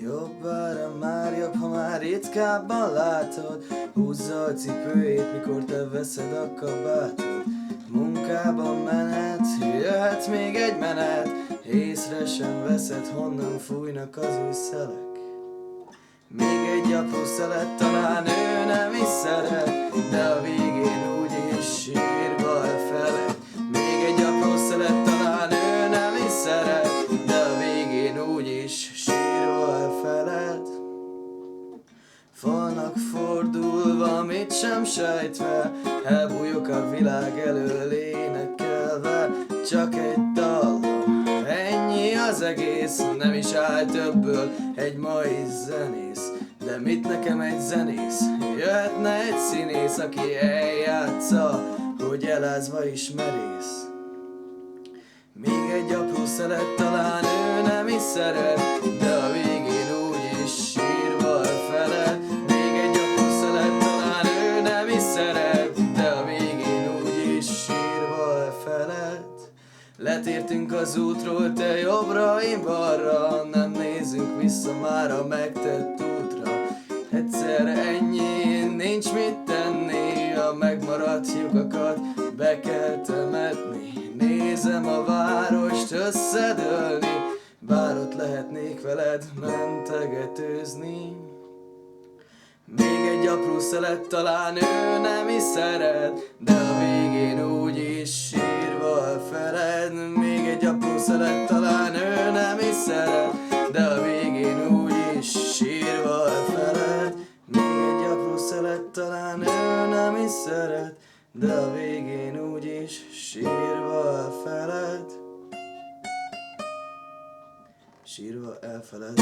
Jobb arra már jobb, ha már ritkábban látod. Húzza a cipőjét, mikor te veszed a kabátod. Munkában menet, jöhet még egy menet. Észre sem veszed, honnan fújnak az új szelek. Még egy apró szelet, talán ő nem is szeret, de a végén úgyis sírva elfeled. Még egy apró szelet, talán ő nem is szeret, de a végén úgyis sírva elfeled. Falnak fordulva, mit sem sejtve, elbújok a világ elől énekelve. Csak egy dallom, ennyi az egész, nem is áll többből egy mai zenész. De mit nekem egy zenész? Jöhetne egy színész, aki eljátsza, hogy elázva is merész. Még egy apró szelet, talán ő nem is szeret, de a végén úgyis sírva elfeled. Még egy apró szelet, talán ő nem is szeret, de a végén úgyis sírva elfeled. Letértünk az útról, te jobbra, én balra, nem nézzünk vissza már a megtett útra. Egyszer ennyi, nincs mit tenni, a megmaradt lyukakat be kell temetni. Nézem a várost összedőlni, bár ott lehetnék veled mentegetőzni. Még egy apró szelet, talán ő nem is szeret, de a végén úgyis sírva elfeled. Még egy apró szelet, talán ő nem is szeret, de a végén úgyis sírva elfeled. Még egy apró szelet, talán ő nem is szeret, de a végén úgyis sírva elfeled. Sírva elfeled.